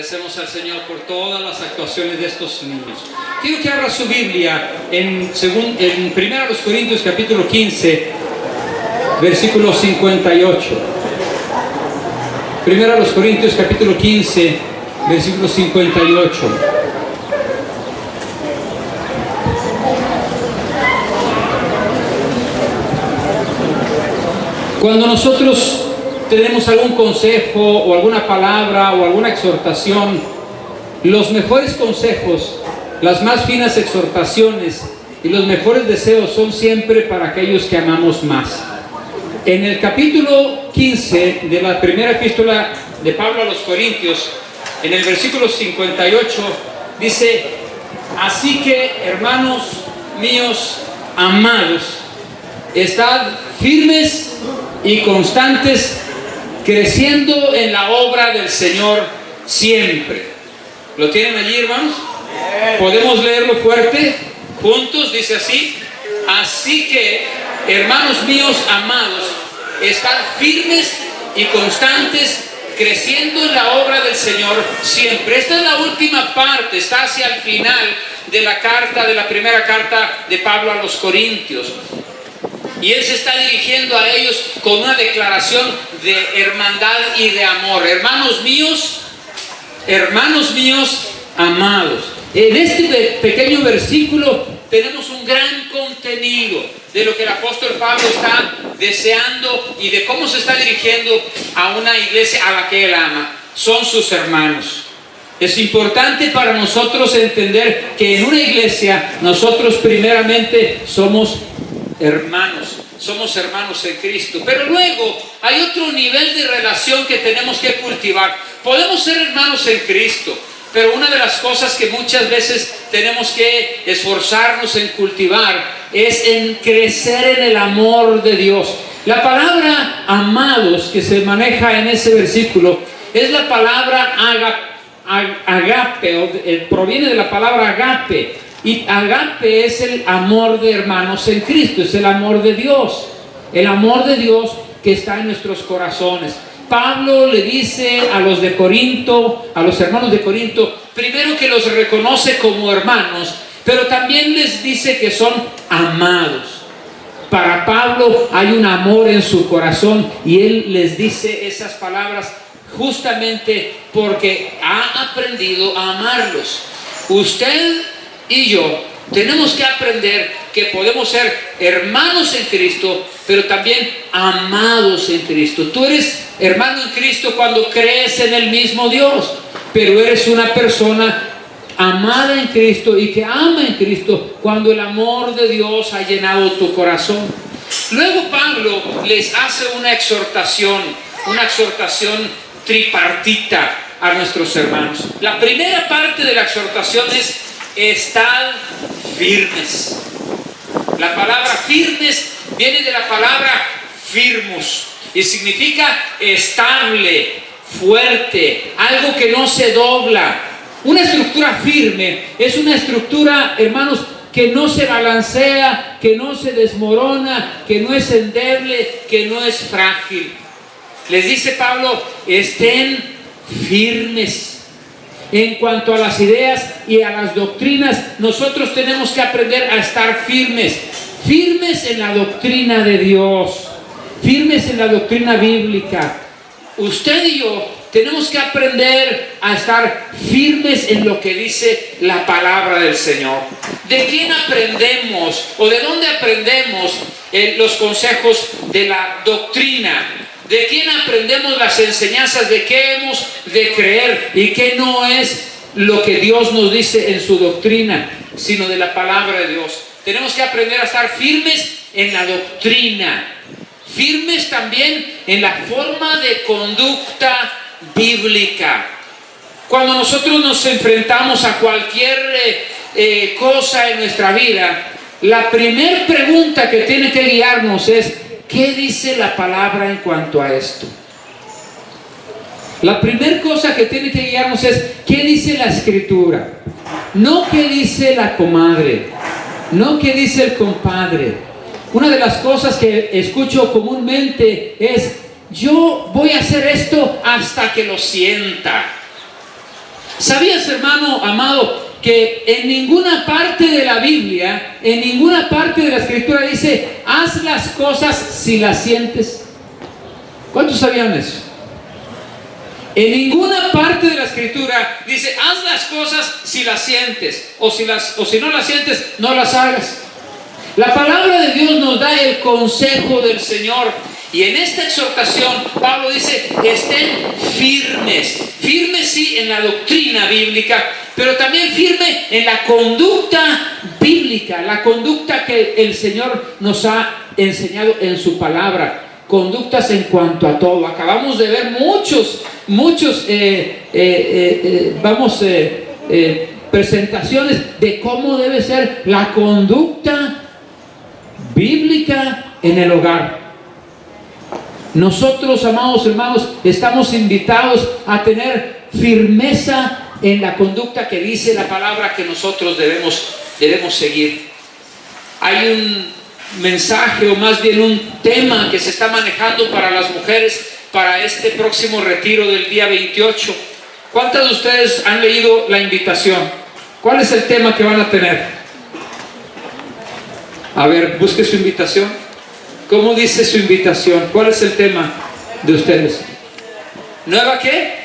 Agradecemos al Señor por todas las actuaciones de estos niños. Quiero que abra su Biblia en 1 Corintios capítulo 15, versículo 58. 1 Corintios capítulo 15, versículo 58. Cuando nosotros tenemos algún consejo o alguna palabra o alguna exhortación, los mejores consejos, las más finas exhortaciones y los mejores deseos son siempre para aquellos que amamos más. En el capítulo 15 de la primera epístola de Pablo a los Corintios, en el versículo 58, dice: así que, hermanos míos amados, estad firmes y constantes, creciendo en la obra del Señor siempre. ¿Lo tienen allí, hermanos? ¿Podemos leerlo fuerte? Juntos, dice así: así que, hermanos míos amados, estad firmes y constantes, creciendo en la obra del Señor siempre. Esta es la última parte, está hacia el final de la primera carta de Pablo a los Corintios. Y él se está dirigiendo a ellos con una declaración de hermandad y de amor. Hermanos míos amados. En este pequeño versículo tenemos un gran contenido de lo que el apóstol Pablo está deseando y de cómo se está dirigiendo a una iglesia a la que él ama. Son sus hermanos. Es importante para nosotros entender que en una iglesia nosotros primeramente somos hermanos en Cristo, pero luego hay otro nivel de relación que tenemos que cultivar. Podemos ser hermanos en Cristo, pero una de las cosas que muchas veces tenemos que esforzarnos en cultivar es en crecer en el amor de Dios. La palabra amados que se maneja en ese versículo es la palabra agape, proviene de la palabra agape. Y agape es el amor de hermanos en Cristo, es el amor de Dios que está en nuestros corazones. Pablo le dice a los de Corinto, a los hermanos de Corinto, primero que los reconoce como hermanos, pero también les dice que son amados. Para Pablo hay un amor en su corazón y él les dice esas palabras justamente porque ha aprendido a amarlos. Usted y yo tenemos que aprender que podemos ser hermanos en Cristo, pero también amados en Cristo. Tú eres hermano en Cristo cuando crees en el mismo Dios, pero eres una persona amada en Cristo y que ama en Cristo cuando el amor de Dios ha llenado tu corazón. Luego Pablo les hace una exhortación tripartita a nuestros hermanos. La primera parte de la exhortación es: estad firmes. La palabra firmes viene de la palabra firmus y significa estable, fuerte, algo que no se dobla. Una estructura firme es una estructura, hermanos, que no se balancea, que no se desmorona, que no es endeble, que no es frágil. Les dice Pablo: estén firmes. En cuanto a las ideas y a las doctrinas, nosotros tenemos que aprender a estar firmes en la doctrina de Dios, firmes en la doctrina bíblica. Usted y yo tenemos que aprender a estar firmes en lo que dice la palabra del Señor. ¿De quién aprendemos o de dónde aprendemos los consejos de la doctrina? ¿De quién aprendemos las enseñanzas de qué hemos de creer y qué no es lo que Dios nos dice en su doctrina, sino de la palabra de Dios? Tenemos que aprender a estar firmes en la doctrina, firmes también en la forma de conducta bíblica. Cuando nosotros nos enfrentamos a cualquier cosa en nuestra vida, la primera pregunta que tiene que guiarnos es: ¿qué dice la palabra en cuanto a esto? La primera cosa que tiene que guiarnos es: ¿qué dice la Escritura? No qué dice la comadre, no qué dice el compadre. Una de las cosas que escucho comúnmente es: yo voy a hacer esto hasta que lo sienta. ¿Sabías, hermano amado, que en ninguna parte de la Biblia, en ninguna parte de la Escritura dice, haz las cosas si las sientes? ¿Cuántos sabían eso? En ninguna parte de la Escritura dice, haz las cosas si las sientes, o si no las sientes, no las hagas. La palabra de Dios nos da el consejo del Señor. Y en esta exhortación, Pablo dice, estén firmes. Firmes sí en la doctrina bíblica, pero también firme en la conducta bíblica, la conducta que el Señor nos ha enseñado en su palabra. Conductas en cuanto a todo. Acabamos de ver muchos presentaciones de cómo debe ser la conducta bíblica en el hogar. Nosotros, amados hermanos, estamos invitados a tener firmeza en la conducta que dice la palabra que nosotros debemos seguir. Hay un mensaje, o más bien un tema que se está manejando para las mujeres para este próximo retiro del día 28. ¿Cuántas de ustedes han leído la invitación? ¿Cuál es el tema que van a tener? A ver, busque su invitación. ¿Cómo dice su invitación? ¿Cuál es el tema de ustedes? ¿Nueva qué?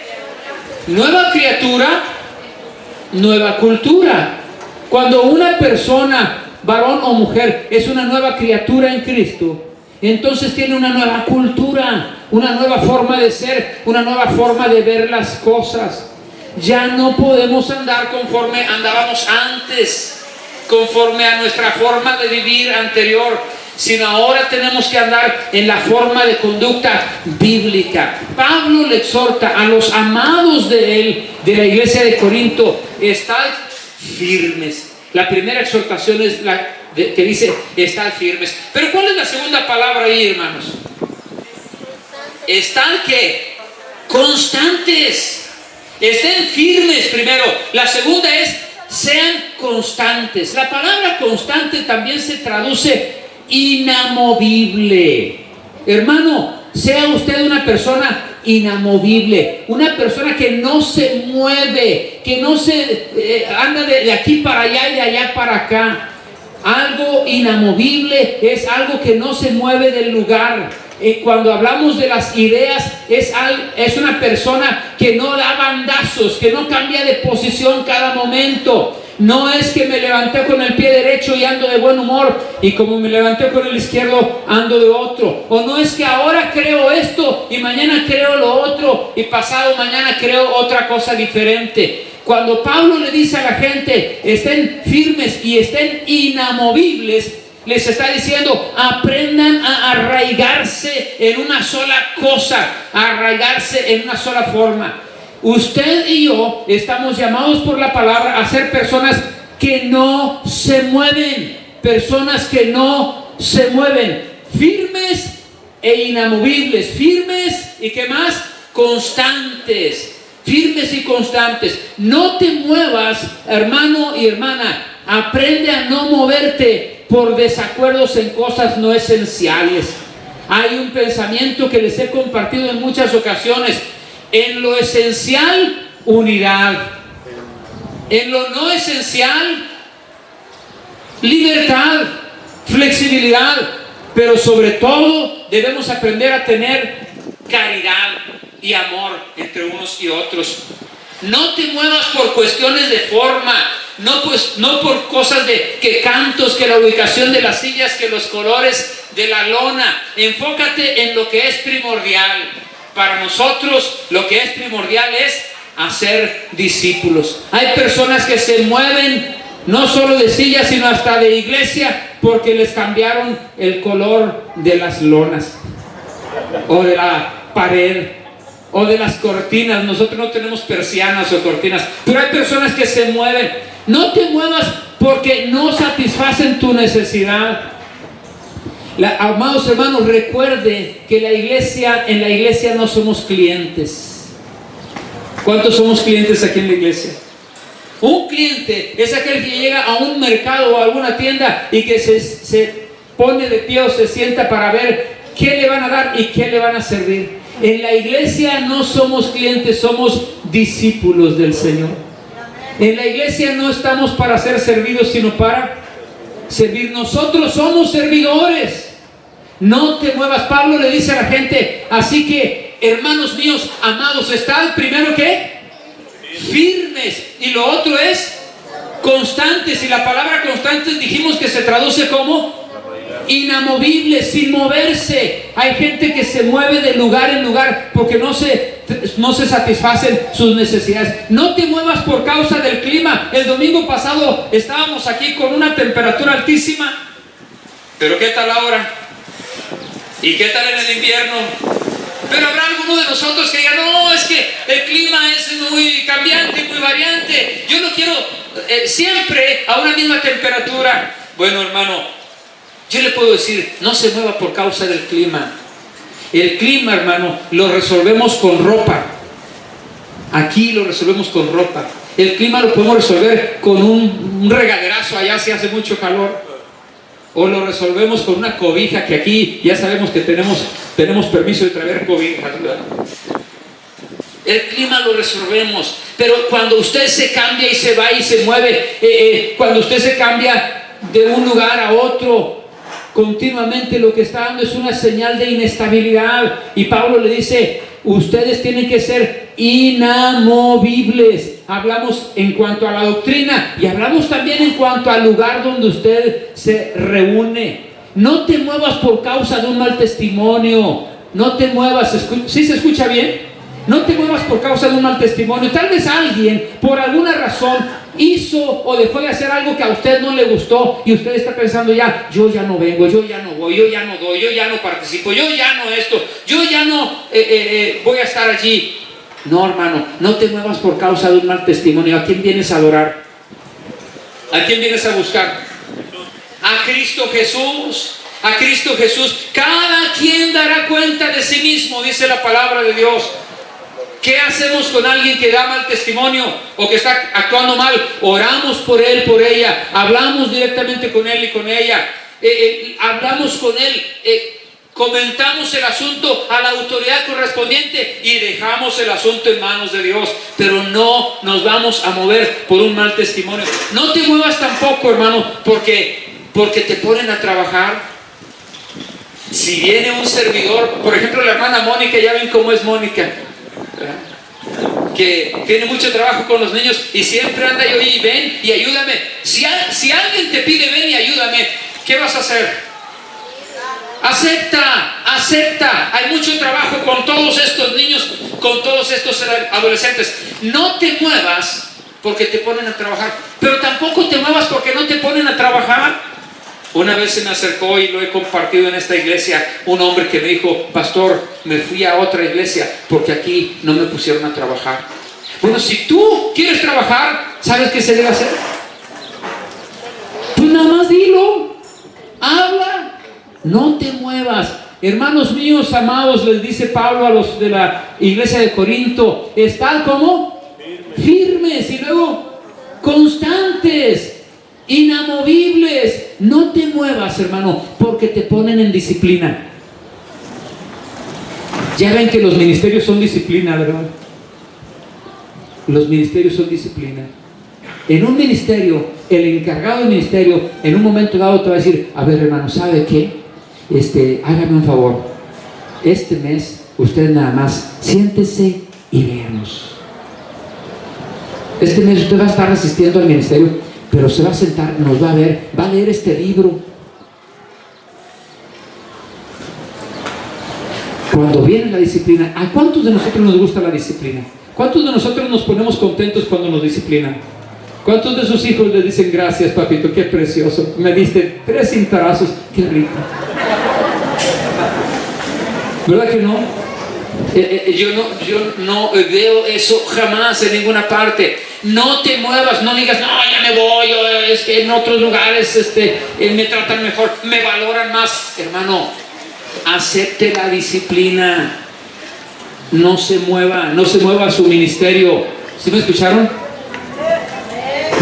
Nueva criatura, nueva cultura. Cuando una persona, varón o mujer, es una nueva criatura en Cristo, entonces tiene una nueva cultura, una nueva forma de ser, una nueva forma de ver las cosas. Ya no podemos andar conforme andábamos antes, conforme a nuestra forma de vivir anterior, sino ahora tenemos que andar en la forma de conducta bíblica. Pablo le exhorta a los amados de él, de la iglesia de Corinto, estad firmes. La primera exhortación es la que dice, estad firmes. Pero ¿cuál es la segunda palabra ahí, hermanos? Estad ¿qué? Constantes. Estén firmes primero. La segunda es, sean constantes. La palabra constante también se traduce inamovible. Hermano, sea usted una persona inamovible, una persona que no se mueve, que no se anda de aquí para allá y de allá para acá. Algo inamovible es algo que no se mueve del lugar. Cuando hablamos de las ideas, es una persona que no da bandazos, que no cambia de posición cada momento. No es que me levanté con el pie derecho y ando de buen humor, y como me levanté con el izquierdo ando de otro. O no es que ahora creo esto y mañana creo lo otro y pasado mañana creo otra cosa diferente. Cuando Pablo le dice a la gente, estén firmes y estén inamovibles, les está diciendo, aprendan a arraigarse en una sola cosa, a arraigarse en una sola forma. Usted y yo estamos llamados por la palabra a ser personas que no se mueven, personas que no se mueven, firmes e inamovibles, firmes y ¿qué más? Constantes, firmes y constantes. No te muevas, hermano y hermana, aprende a no moverte por desacuerdos en cosas no esenciales. Hay un pensamiento que les he compartido en muchas ocasiones. En lo esencial, unidad. En lo no esencial, libertad, flexibilidad. Pero sobre todo debemos aprender a tener caridad y amor entre unos y otros. No te muevas por cuestiones de forma, no por cosas de que cantos, que la ubicación de las sillas, que los colores de la lona. Enfócate en lo que es primordial. Para nosotros lo que es primordial es hacer discípulos. Hay personas que se mueven no solo de silla, sino hasta de iglesia, porque les cambiaron el color de las lonas, o de la pared, o de las cortinas. Nosotros no tenemos persianas o cortinas, pero hay personas que se mueven. No te muevas porque no satisfacen tu necesidad. Amados hermanos, recuerde que en la iglesia no somos clientes. ¿Cuántos somos clientes aquí en la iglesia? Un cliente es aquel que llega a un mercado o a alguna tienda y que se pone de pie o se sienta para ver qué le van a dar y qué le van a servir. En la iglesia no somos clientes, somos discípulos del Señor. En la iglesia no estamos para ser servidos, sino para servir. Nosotros somos servidores. No te muevas. Pablo le dice a la gente, así que, hermanos míos, amados, estad primero ¿qué? Firmes. Y lo otro es constantes. Y la palabra constantes dijimos que se traduce como inamovibles, sin moverse. Hay gente que se mueve de lugar en lugar porque no se satisfacen sus necesidades. No te muevas por causa del clima. El domingo pasado estábamos aquí con una temperatura altísima, pero ¿qué tal ahora? ¿Y qué tal en el invierno? Pero habrá alguno de nosotros que diga, no, es que el clima es muy cambiante, muy variante, yo no quiero siempre a una misma temperatura. Bueno, hermano, yo le puedo decir, no se mueva por causa del clima. El clima, hermano, lo resolvemos con ropa. Aquí lo resolvemos con ropa. El clima lo podemos resolver con un regaderazo allá si hace mucho calor. O lo resolvemos con una cobija, que aquí ya sabemos que tenemos permiso de traer cobijas, ¿verdad? El clima lo resolvemos. Pero cuando usted se cambia y se va y se mueve, cuando usted se cambia de un lugar a otro, continuamente lo que está dando es una señal de inestabilidad. Y Pablo le dice, ustedes tienen que ser inamovibles. Hablamos en cuanto a la doctrina y hablamos también en cuanto al lugar donde usted se reúne. No te muevas por causa de un mal testimonio. No te muevas. ¿Sí se escucha bien? No te muevas por causa de un mal testimonio. Tal vez alguien, por alguna razón, hizo o dejó de hacer algo que a usted no le gustó y usted está pensando ya, yo ya no vengo, yo ya no voy, yo ya no doy, yo ya no participo, yo ya no esto, yo ya no voy a estar allí. No, hermano, no te muevas por causa de un mal testimonio. ¿A quién vienes a adorar? ¿A quién vienes a buscar? A Cristo Jesús. A Cristo Jesús. Cada quien dará cuenta de sí mismo, dice la palabra de Dios. ¿Qué hacemos con alguien que da mal testimonio o que está actuando mal? Oramos por él, por ella. Hablamos directamente con él y con ella. Hablamos con él. Comentamos el asunto a la autoridad correspondiente y dejamos el asunto en manos de Dios. Pero no nos vamos a mover por un mal testimonio. No te muevas tampoco, hermano, porque te ponen a trabajar. Si viene un servidor, por ejemplo la hermana Mónica, ya ven cómo es Mónica, ¿verdad? Que tiene mucho trabajo con los niños y siempre anda yo y ven y ayúdame. Si alguien te pide ven y ayúdame, ¿qué vas a hacer? Acepta. Hay mucho trabajo con todos estos niños, con todos estos adolescentes. No te muevas porque te ponen a trabajar, pero tampoco te muevas porque no te ponen a trabajar. Una vez se me acercó, y lo he compartido en esta iglesia, un hombre que me dijo, pastor, me fui a otra iglesia porque aquí no me pusieron a trabajar. Bueno, si tú quieres trabajar, ¿sabes qué se debe hacer? Pues nada más dilo, habla. No te muevas. Hermanos míos amados, les dice Pablo a los de la iglesia de Corinto, están como firmes y luego constantes, inamovibles. No te muevas, hermano, porque te ponen en disciplina. Ya ven que los ministerios son disciplina, ¿verdad? Los ministerios son disciplina. En un ministerio, el encargado del ministerio, en un momento dado te va a decir, a ver, hermano, ¿sabe qué? Hágame un favor, este mes usted nada más siéntese y veamos. Este mes usted va a estar asistiendo al ministerio, pero se va a sentar, nos va a ver, va a leer este libro. Cuando viene la disciplina, ¿a cuántos de nosotros nos gusta la disciplina? ¿Cuántos de nosotros nos ponemos contentos cuando nos disciplinan? ¿Cuántos de sus hijos le dicen gracias, papito, qué precioso, me diste 3 cintarazos, qué rico? ¿Verdad que no? Yo no veo eso jamás en ninguna parte. No te muevas, no digas, no, ya me voy, es que en otros lugares me tratan mejor, me valoran más. Hermano, acepte la disciplina. No se mueva su ministerio. ¿Sí me escucharon?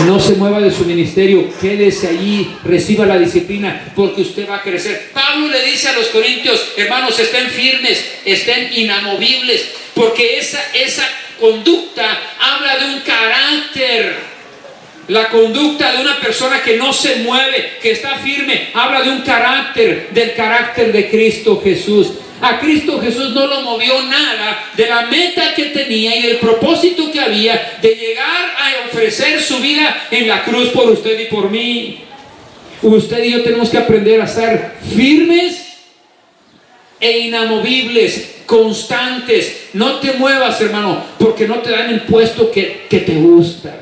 No se mueva de su ministerio, quédese allí, reciba la disciplina, porque usted va a crecer. Pablo le dice a los corintios, hermanos, estén firmes, estén inamovibles, porque esa conducta habla de un carácter. La conducta de una persona que no se mueve, que está firme, habla de un carácter, del carácter de Cristo Jesús. A Cristo Jesús no lo movió nada de la meta que tenía y del propósito que había de llegar a ofrecer su vida en la cruz por usted y por mí. Usted y yo tenemos que aprender a ser firmes e inamovibles, constantes. No te muevas, hermano, porque no te dan el puesto que te gusta.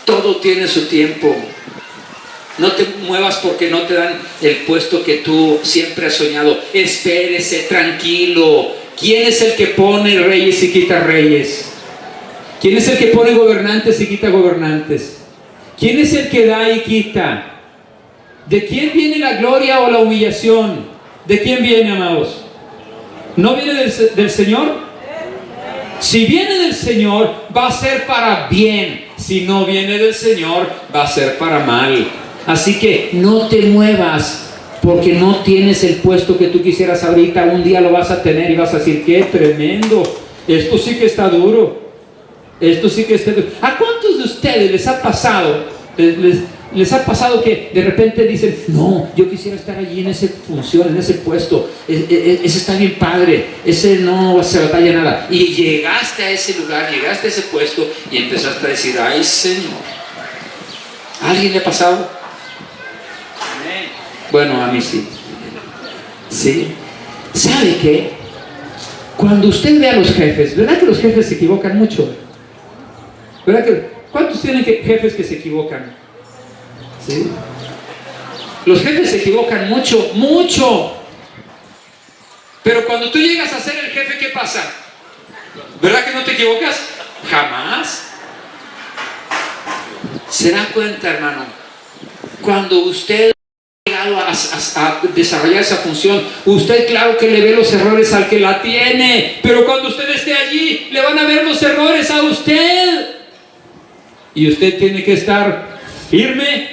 Todo tiene su tiempo. No te muevas porque no te dan el puesto que tú siempre has soñado. Espérese, tranquilo. ¿Quién es el que pone reyes y quita reyes? ¿Quién es el que pone gobernantes y quita gobernantes? ¿Quién es el que da y quita? ¿De quién viene la gloria o la humillación? ¿De quién viene, amados? ¿No viene del Señor? Si viene del Señor, va a ser para bien. Si no viene del Señor, va a ser para mal. Así que no te muevas porque no tienes el puesto que tú quisieras ahorita. Un día lo vas a tener y vas a decir, qué tremendo, esto sí que está duro, esto sí que está duro. ¿A cuántos de ustedes les ha pasado, les ha pasado que de repente dicen, no, yo quisiera estar allí en esa función, en ese puesto, ese está bien padre, ese no se batalla nada? Y llegaste a ese lugar, llegaste a ese puesto y empezaste a decir, ay Señor. ¿A alguien le ha pasado? Bueno, a mí sí. ¿Sí? ¿Sabe qué? Cuando usted ve a los jefes, ¿verdad que los jefes se equivocan mucho? ¿Verdad que? ¿Cuántos tienen jefes que se equivocan? ¿Sí? Los jefes se equivocan mucho, mucho. Pero cuando tú llegas a ser el jefe, ¿qué pasa? ¿Verdad que no te equivocas? Jamás. ¿Se da cuenta, hermano? Cuando usted a desarrollar esa función, usted claro que le ve los errores al que la tiene, pero cuando usted esté allí le van a ver los errores a usted y usted tiene que estar firme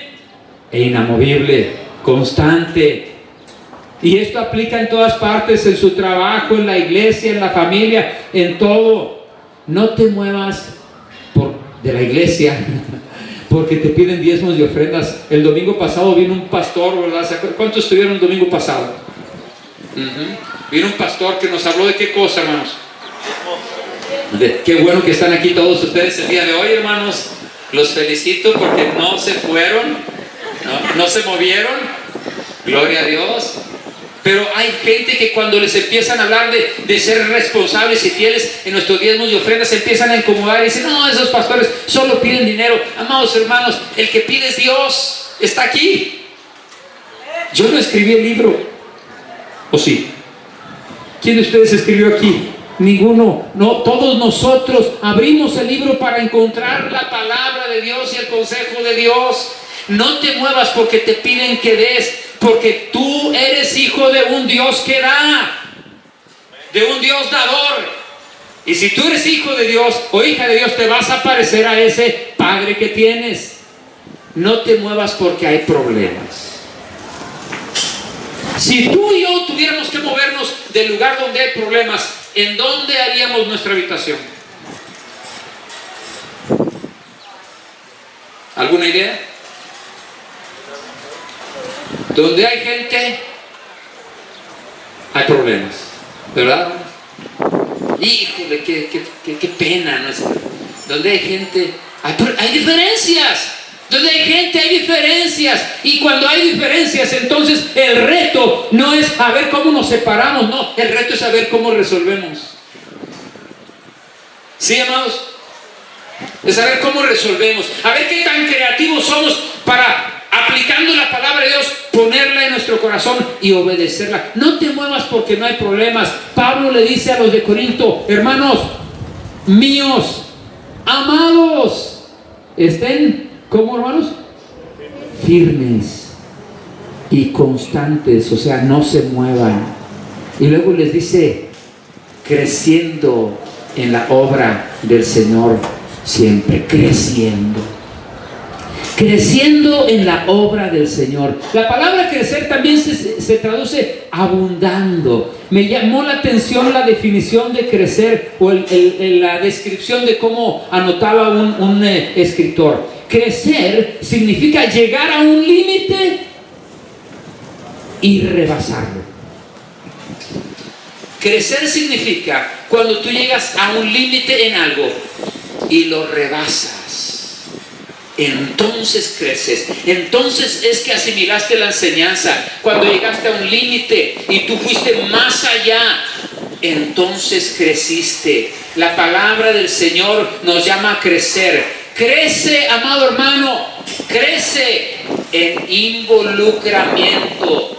e inamovible, constante. Y esto aplica en todas partes, en su trabajo, en la iglesia, en la familia, en todo. No te muevas de la iglesia porque te piden diezmos y ofrendas. El domingo pasado vino un pastor, ¿verdad? ¿Cuántos estuvieron el domingo pasado? Vino un pastor que nos habló de qué cosa, hermanos. Qué bueno que están aquí todos ustedes el día de hoy, hermanos. Los felicito porque no se fueron, no se movieron. Gloria a Dios. Pero hay gente que cuando les empiezan a hablar de ser responsables y fieles en nuestros diezmos y ofrendas, se empiezan a incomodar y dicen, no, esos pastores solo piden dinero. Amados hermanos, el que pide es Dios, está aquí. Yo no escribí el libro, ¿o sí? ¿Quién de ustedes escribió aquí? Ninguno. No, todos nosotros abrimos el libro para encontrar la palabra de Dios y el consejo de Dios. No te muevas porque te piden que des, porque tú eres hijo de un Dios que da, de un Dios dador. Y si tú eres hijo de Dios o hija de Dios, te vas a parecer a ese Padre que tienes. No te muevas porque hay problemas. Si tú y yo tuviéramos que movernos del lugar donde hay problemas, ¿en dónde haríamos nuestra habitación? ¿Alguna idea? Donde hay gente, hay problemas, ¿verdad? Híjole, qué pena, ¿no? Donde hay gente, hay diferencias. Donde hay gente, hay diferencias. Y cuando hay diferencias, entonces el reto no es a ver cómo nos separamos, no. El reto es saber cómo resolvemos. ¿Sí, amados? Es saber cómo resolvemos. A ver qué tan creativos somos para, aplicando la palabra de Dios, ponerla en nuestro corazón y obedecerla. No te muevas porque no hay problemas. Pablo le dice a los de Corinto, hermanos míos, amados, estén, ¿cómo, hermanos? Firmes y constantes, o sea, no se muevan. Y luego les dice, creciendo en la obra del Señor, siempre creciendo. creciendo en la obra del Señor. La palabra crecer también se traduce abundando. Me llamó la atención la definición de crecer o la descripción de cómo anotaba un escritor. Crecer significa llegar a un límite y rebasarlo. Crecer significa cuando tú llegas a un límite en algo y lo rebasas. Entonces creces. Entonces es que asimilaste la enseñanza. Cuando llegaste a un límite y tú fuiste más allá, entonces creciste. La palabra del Señor nos llama a crecer. Crece, amado hermano, crece en involucramiento.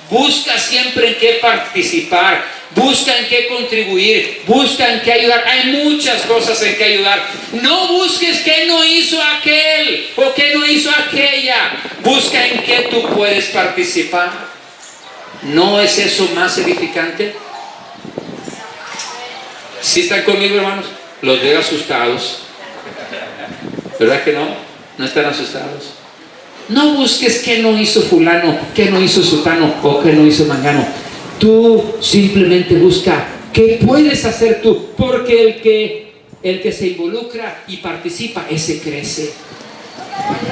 Busca siempre en qué participar, busca en qué contribuir, busca en qué ayudar. Hay muchas cosas en que ayudar. No busques qué no hizo aquel o qué no hizo aquella. Busca en qué tú puedes participar. ¿No es eso más edificante? ¿Sí están conmigo, hermanos? Los veo asustados. ¿Verdad que no? ¿No están asustados? No busques qué no hizo fulano, qué no hizo sutano o qué no hizo mangano. Tú simplemente busca qué puedes hacer tú, porque el que se involucra y participa, ese crece.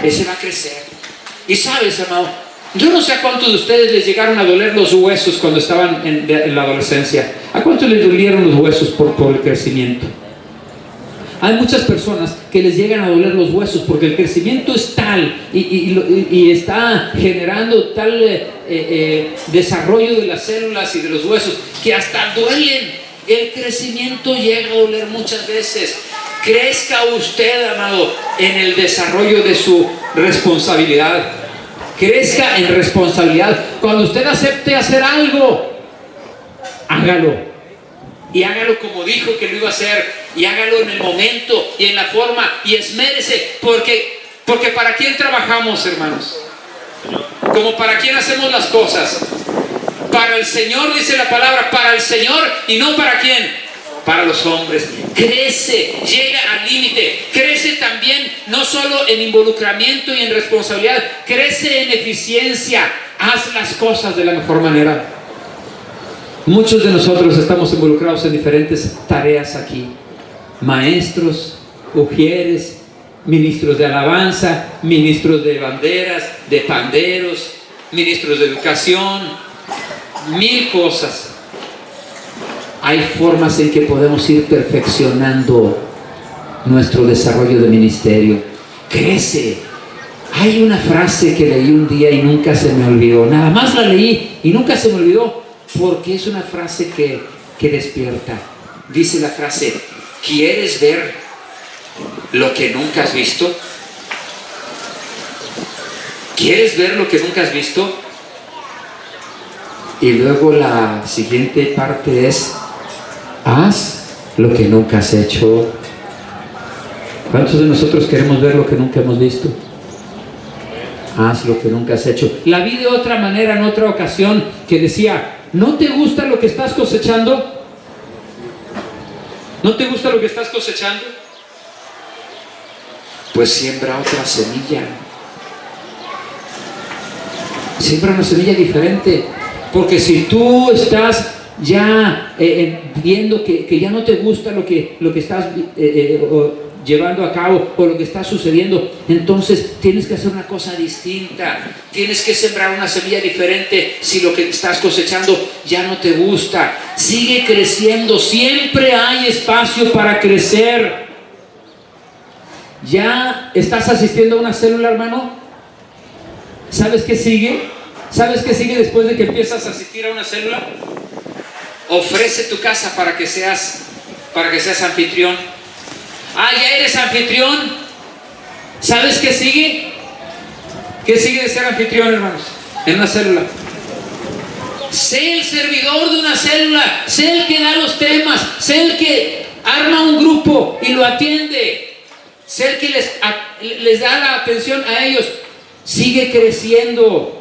Ese va a crecer. Y sabes, amado, yo no sé a cuántos de ustedes les llegaron a doler los huesos cuando estaban en la adolescencia. ¿A cuántos les dolieron los huesos por el crecimiento? Hay muchas personas que les llegan a doler los huesos porque el crecimiento es tal y está generando tal desarrollo de las células y de los huesos que hasta duelen. El crecimiento llega a doler muchas veces. Crezca usted, amado, en el desarrollo de su responsabilidad. Crezca en responsabilidad. Cuando usted acepte hacer algo, hágalo. Y hágalo como dijo que lo iba a hacer. Y hágalo en el momento y en la forma. Y esmérese. Porque ¿para quién trabajamos, hermanos? Como para quién hacemos las cosas. Para el Señor, dice la palabra. Para el Señor y no para quién. Para los hombres. Crece, llega al límite. Crece también no solo en involucramiento y en responsabilidad. Crece en eficiencia. Haz las cosas de la mejor manera. Muchos de nosotros estamos involucrados en diferentes tareas aquí. Maestros, ujieres, ministros de alabanza, ministros de banderas, de panderos, ministros de educación, mil cosas. Hay formas en que podemos ir perfeccionando nuestro desarrollo de ministerio. Crece. Hay una frase que leí un día y nunca se me olvidó. Nada más la leí y nunca se me olvidó. Porque es una frase que despierta. Dice la frase: ¿quieres ver lo que nunca has visto? ¿Quieres ver lo que nunca has visto? Y luego la siguiente parte es: haz lo que nunca has hecho. ¿Cuántos de nosotros queremos ver lo que nunca hemos visto? Haz lo que nunca has hecho. La vi de otra manera en otra ocasión que decía: ¿no te gusta lo que estás cosechando? ¿No te gusta lo que estás cosechando? Pues siembra otra semilla. Siembra una semilla diferente. Porque si tú estás ya viendo que ya no te gusta lo que estás llevando a cabo o lo que está sucediendo, entonces tienes que hacer una cosa distinta. Tienes que sembrar una semilla diferente. Si lo que estás cosechando ya no te gusta, sigue creciendo. Siempre hay espacio para crecer. ¿Ya estás asistiendo a una célula, hermano? ¿Sabes qué sigue? ¿Sabes qué sigue después de que empiezas a asistir a una célula? Ofrece tu casa para que seas anfitrión. Ya eres anfitrión. ¿Sabes qué sigue? ¿Qué sigue de ser anfitrión, hermanos? En una célula. Sé el servidor de una célula. Sé el que da los temas. Sé el que arma un grupo y lo atiende. Sé el que les da la atención a ellos. Sigue creciendo.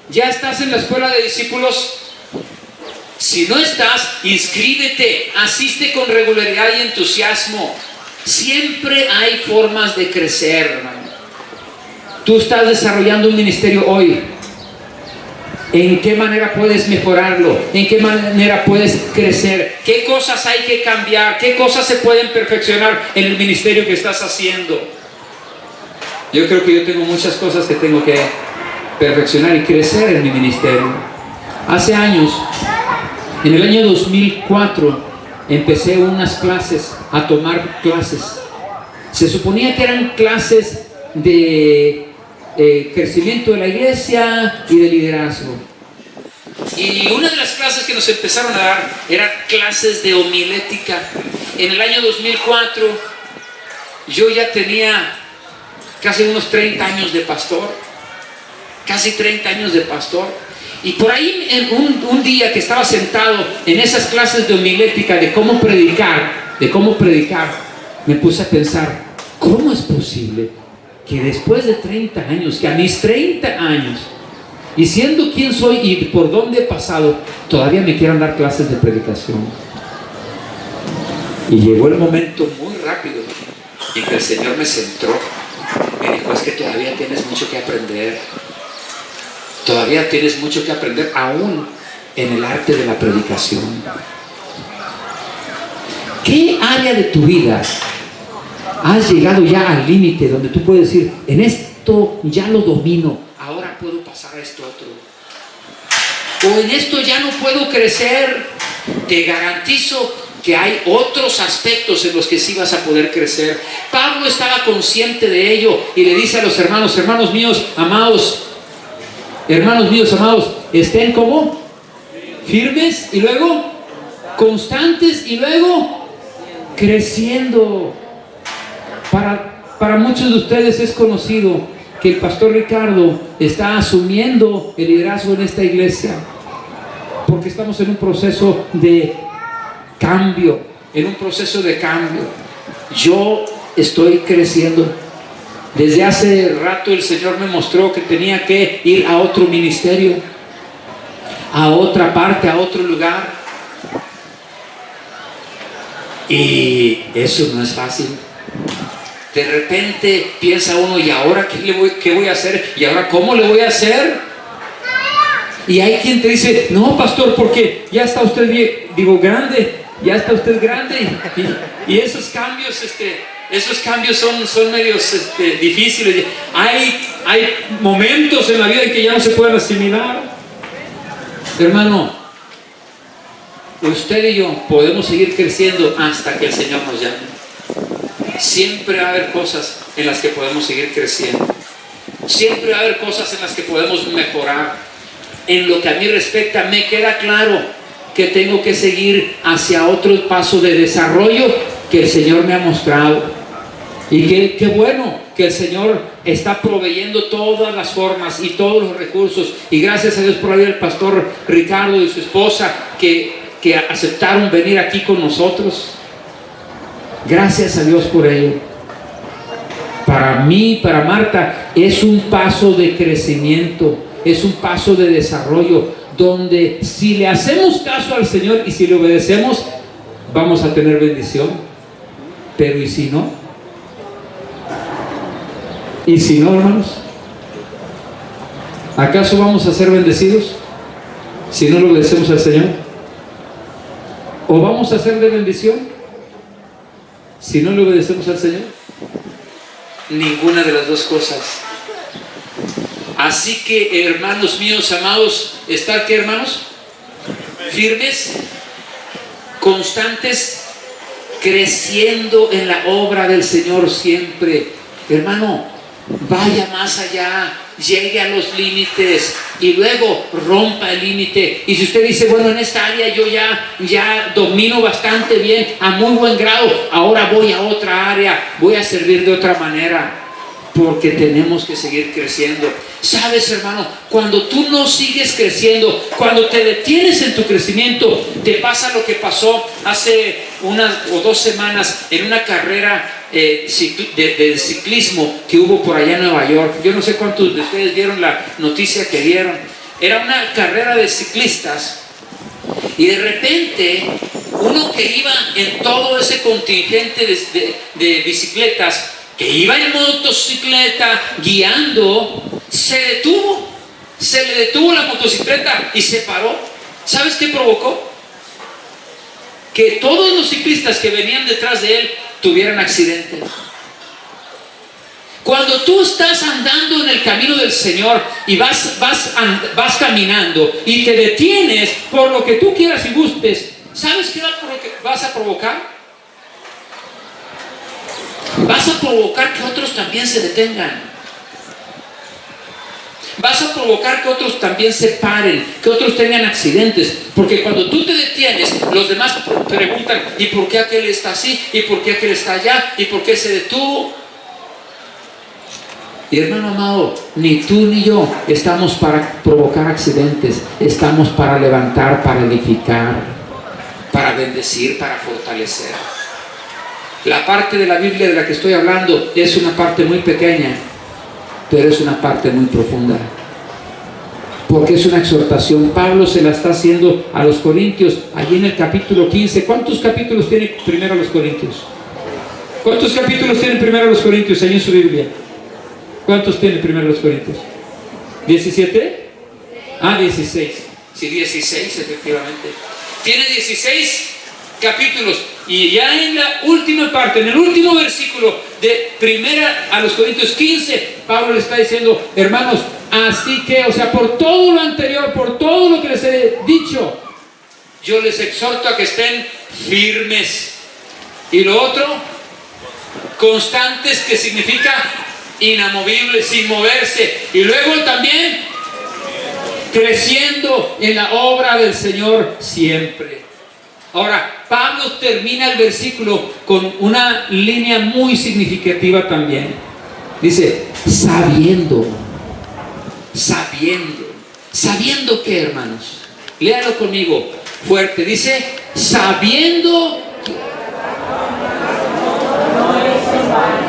¿Ya estás en la escuela de discípulos? Si no estás, inscríbete. Asiste con regularidad y entusiasmo. Siempre hay formas de crecer, hermano. Tú estás desarrollando un ministerio hoy. ¿En qué manera puedes mejorarlo? ¿En qué manera puedes crecer? ¿Qué cosas hay que cambiar? ¿Qué cosas se pueden perfeccionar en el ministerio que estás haciendo? Yo creo que yo tengo muchas cosas que tengo que perfeccionar y crecer en mi ministerio. Hace años, en el año 2004, empecé unas clases, a tomar clases. Se suponía que eran clases de crecimiento de la iglesia y de liderazgo. Y una de las clases que nos empezaron a dar eran clases de homilética. En el año 2004 yo ya tenía casi unos 30 años de pastor, casi 30 años de pastor. Y por ahí en un día que estaba sentado en esas clases de homilética de cómo predicar, me puse a pensar, ¿cómo es posible que después de 30 años, que a mis 30 años, y siendo quien soy y por dónde he pasado, todavía me quieran dar clases de predicación? Y llegó el momento muy rápido en que el Señor me centró. Me dijo, es que todavía tienes mucho que aprender. Todavía tienes mucho que aprender aún en el arte de la predicación. ¿Qué área de tu vida has llegado ya al límite donde tú puedes decir, en esto ya lo domino, ahora puedo pasar a esto otro? O en esto ya no puedo crecer. Te garantizo que hay otros aspectos en los que sí vas a poder crecer. Pablo estaba consciente de ello y le dice a los hermanos, hermanos míos amados, estén como firmes y luego constantes y luego creciendo. Para muchos de ustedes es conocido que el pastor Ricardo está asumiendo el liderazgo en esta iglesia porque estamos en un proceso de cambio, Yo estoy creciendo. Desde hace rato el Señor me mostró que tenía que ir a otro ministerio, a otra parte, a otro lugar. Y eso no es fácil. De repente piensa uno, ¿y ahora qué voy a hacer? ¿Y ahora cómo le voy a hacer? Y hay quien te dice, no, pastor, porque ya está usted grande, y esos cambios son medios difíciles. Hay momentos en la vida en que ya no se pueden asimilar. Hermano, usted y yo podemos seguir creciendo hasta que el Señor nos llame. Siempre va a haber cosas en las que podemos seguir creciendo. Siempre va a haber cosas en las que podemos mejorar. En lo que a mí respecta, me queda claro que tengo que seguir hacia otro paso de desarrollo que el Señor me ha mostrado. Y qué bueno que el Señor está proveyendo todas las formas y todos los recursos. Y gracias a Dios por ahí el pastor Ricardo y su esposa que aceptaron venir aquí con nosotros. Gracias a Dios por ello. Para mí, para Marta, es un paso de crecimiento, es un paso de desarrollo, donde si le hacemos caso al Señor y si le obedecemos, vamos a tener bendición. Pero ¿y si no? ¿Y si no, hermanos? ¿Acaso vamos a ser bendecidos si no le obedecemos al Señor? ¿O vamos a ser de bendición si no le obedecemos al Señor? Ninguna de las dos cosas. Así que, hermanos míos amados, ¿estar qué, hermanos? Firmes, constantes, creciendo en la obra del Señor siempre. Hermano, vaya más allá, llegue a los límites y luego rompa el límite. Y si usted dice, bueno, en esta área yo ya domino bastante bien, a muy buen grado, ahora voy a otra área, voy a servir de otra manera, porque tenemos que seguir creciendo. Sabes, hermano, cuando tú no sigues creciendo, cuando te detienes en tu crecimiento, te pasa lo que pasó hace 1 o 2 semanas en una carrera de ciclismo que hubo por allá en Nueva York. Yo no sé cuántos de ustedes vieron la noticia que dieron. Era una carrera de ciclistas y de repente uno que iba en todo ese contingente de bicicletas que iba en motocicleta guiando, se le detuvo la motocicleta y se paró. ¿Sabes qué provocó? Que todos los ciclistas que venían detrás de él tuvieran accidentes. Cuando tú estás andando en el camino del Señor y vas caminando y te detienes por lo que tú quieras y gustes, ¿sabes qué vas a provocar? Vas a provocar que otros también se detengan. Vas a provocar que otros también se paren, que otros tengan accidentes. Porque cuando tú te detienes, los demás preguntan: ¿y por qué aquel está así? ¿Y por qué aquel está allá? ¿Y por qué se detuvo? Y hermano amado, ni tú ni yo estamos para provocar accidentes. Estamos para levantar, para edificar, para bendecir, para fortalecer. La parte de la Biblia de la que estoy hablando es una parte muy pequeña, pero es una parte muy profunda, porque es una exhortación. Pablo se la está haciendo a los corintios, allí en el capítulo 15. ¿Cuántos capítulos tiene primero los corintios? ¿Cuántos capítulos tienen primero los corintios ahí en su Biblia? ¿Cuántos tiene primero los corintios? ¿17? 16. Sí, 16 efectivamente. Tiene 16 capítulos. Y ya en la última parte, en el último versículo de primera a los Corintios 15, Pablo le está diciendo: hermanos, así que, o sea, por todo lo anterior, por todo lo que les he dicho, yo les exhorto a que estén firmes. Y lo otro, constantes, que significa inamovibles, sin moverse. Y luego también creciendo en la obra del Señor siempre. Ahora, Pablo termina el versículo con una línea muy significativa también. Dice: sabiendo qué, hermanos. Léalo conmigo fuerte. Dice: sabiendo.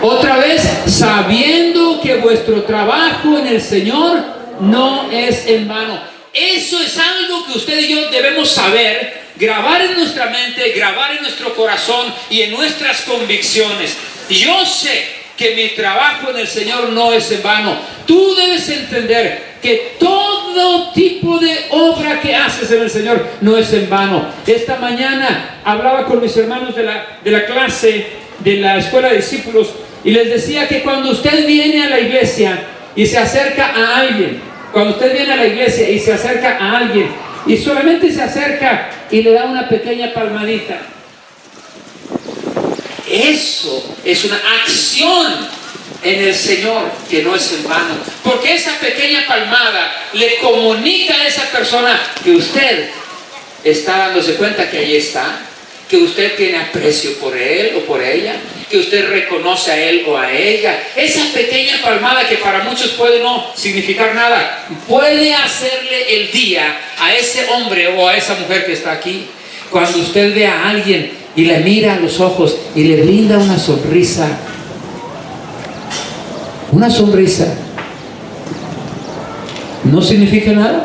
Otra vez: sabiendo que vuestro trabajo en el Señor no es en vano. Eso es algo que usted y yo debemos saber, grabar en nuestra mente, grabar en nuestro corazón y en nuestras convicciones. Yo sé que mi trabajo en el Señor no es en vano. Tú debes entender que todo tipo de obra que haces en el Señor no es en vano. Esta mañana hablaba con mis hermanos de la clase de la escuela de discípulos y les decía que cuando usted viene a la iglesia y se acerca a alguien, y solamente se acerca y le da una pequeña palmadita, eso es una acción en el Señor que no es en vano, porque esa pequeña palmada le comunica a esa persona que usted está dándose cuenta que ahí está, que usted tiene aprecio por él o por ella, que usted reconoce a él o a ella. Esa pequeña palmada, que para muchos puede no significar nada, puede hacerle el día a ese hombre o a esa mujer que está aquí. Cuando usted ve a alguien y le mira a los ojos y le brinda una sonrisa, ¿no significa nada?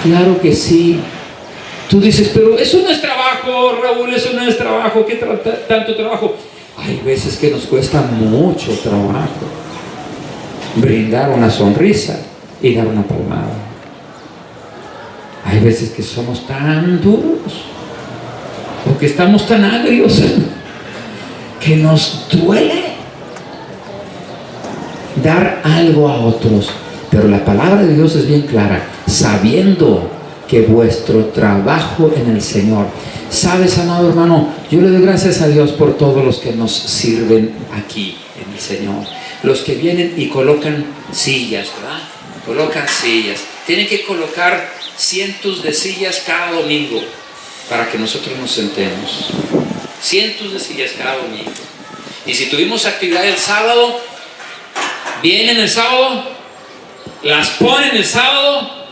Claro que sí. Tú dices: pero eso no es trabajo, Raúl, eso no es trabajo. ¿Qué tanto trabajo? Hay veces que nos cuesta mucho trabajo brindar una sonrisa y dar una palmada. Hay veces que somos tan duros, o que estamos tan agrios, que nos duele dar algo a otros. Pero la palabra de Dios es bien clara: sabiendo que vuestro trabajo en el Señor. ¿Sabes, amado hermano? Yo le doy gracias a Dios por todos los que nos sirven aquí en el Señor. Los que vienen y colocan sillas, ¿verdad? Colocan sillas. Tienen que colocar cientos de sillas cada domingo para que nosotros nos sentemos. Cientos de sillas cada domingo. Y si tuvimos actividad el sábado, vienen el sábado, las ponen el sábado,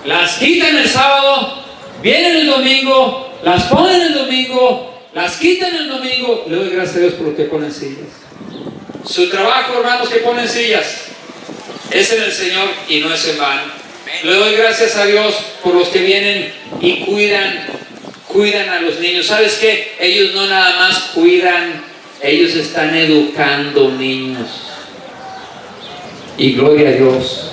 las quitan el sábado, vienen el domingo, las ponen el domingo, las quitan el domingo. Le doy gracias a Dios por los que ponen sillas. Su trabajo, hermanos, que ponen sillas, es en el Señor y no es en vano. Le doy gracias a Dios por los que vienen y cuidan a los niños. ¿Sabes qué? Ellos no nada más cuidan ellos están educando niños. Y gloria a Dios.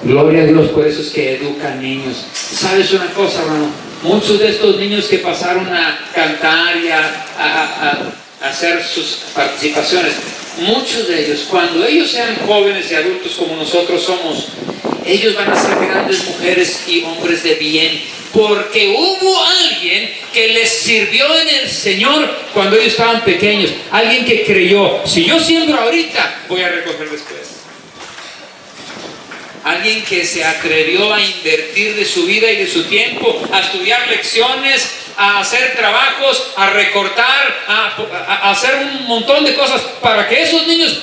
Gloria a Dios, por eso es que educan niños. ¿Sabes una cosa, hermano? Muchos de estos niños que pasaron a cantar y a hacer sus participaciones, muchos de ellos, cuando ellos sean jóvenes y adultos como nosotros somos, ellos van a ser grandes mujeres y hombres de bien, porque hubo alguien que les sirvió en el Señor cuando ellos estaban pequeños. Alguien que creyó, si yo siembro ahorita, voy a recoger después. Alguien que se atrevió a invertir de su vida y de su tiempo, a estudiar lecciones, a hacer trabajos, a recortar, a hacer un montón de cosas para que esos niños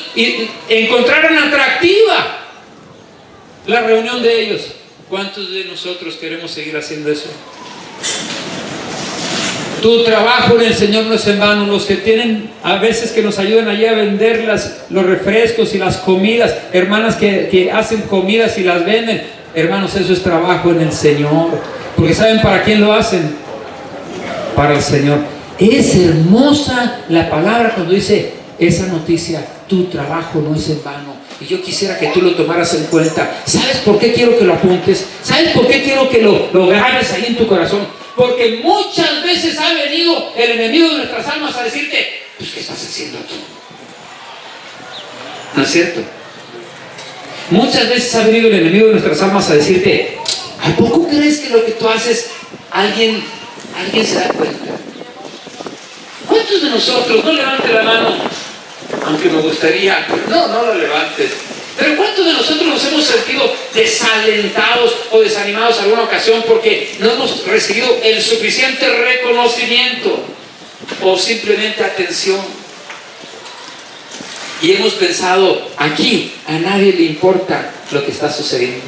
encontraran atractiva la reunión de ellos. ¿Cuántos de nosotros queremos seguir haciendo eso? Tu trabajo en el Señor no es en vano. Los que tienen a veces que nos ayudan allí a vender los refrescos y las comidas, hermanas que hacen comidas y las venden, hermanos, eso es trabajo en el Señor. Porque ¿saben para quién lo hacen? Para el Señor. Es hermosa la palabra cuando dice esa noticia: tu trabajo no es en vano. Y yo quisiera que tú lo tomaras en cuenta. ¿Sabes por qué quiero que lo apuntes? ¿Sabes por qué quiero que lo grabes ahí en tu corazón? Porque muchas veces ha venido el enemigo de nuestras almas a decirte: pues, ¿qué estás haciendo tú? ¿No es cierto? Muchas veces ha venido el enemigo de nuestras almas a decirte: ¿a poco crees que lo que tú haces alguien se da cuenta? ¿Cuántos de nosotros, no levante la mano, aunque me gustaría, no lo levantes, pero cuántos de nosotros nos hemos sentido desalentados o desanimados en alguna ocasión porque no hemos recibido el suficiente reconocimiento o simplemente atención? Y hemos pensado: aquí a nadie le importa lo que está sucediendo.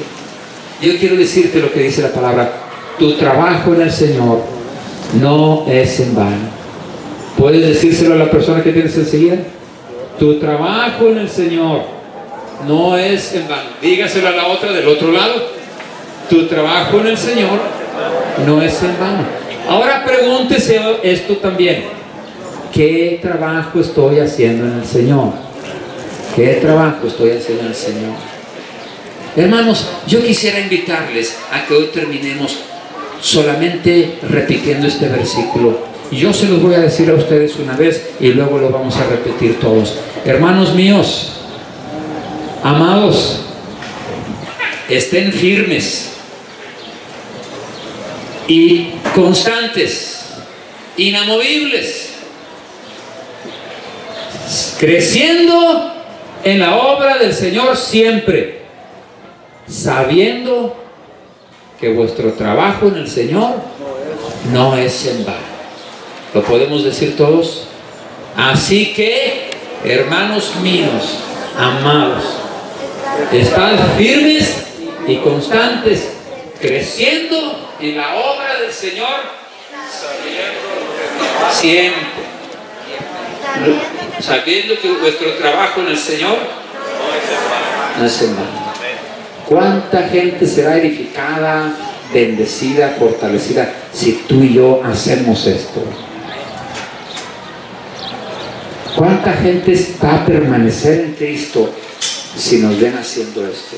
Yo quiero decirte lo que dice la palabra: tu trabajo en el Señor no es en vano. ¿Puedes decírselo a la persona que tienes enseguida? Tu trabajo en el Señor no es en vano. Dígaselo a la otra del otro lado: tu trabajo en el Señor no es en vano. Ahora pregúntese esto también: ¿qué trabajo estoy haciendo en el Señor? ¿Qué trabajo estoy haciendo en el Señor? Hermanos, yo quisiera invitarles a que hoy terminemos solamente repitiendo este versículo. Yo se los voy a decir a ustedes una vez y luego lo vamos a repetir todos. Hermanos míos, amados, estén firmes y constantes, inamovibles, creciendo en la obra del Señor siempre, sabiendo que vuestro trabajo en el Señor no es en vano. ¿Lo podemos decir todos? Así que, hermanos míos, amados, estad firmes y constantes, creciendo en la obra del Señor, siempre, sabiendo que vuestro trabajo en el Señor no es en vano. ¿Cuánta gente será edificada, bendecida, fortalecida si tú y yo hacemos esto? ¿Cuánta gente va a permanecer en Cristo si nos ven haciendo esto?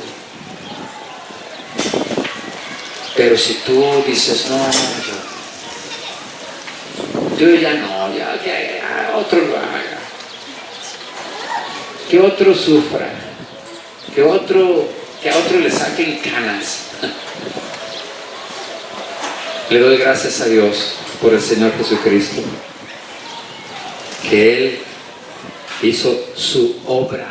Pero si tú dices: no, yo ya no, ya otro lo haga, que otro sufra, que a otro le saquen canas. Le doy gracias a Dios por el Señor Jesucristo, que Él hizo su obra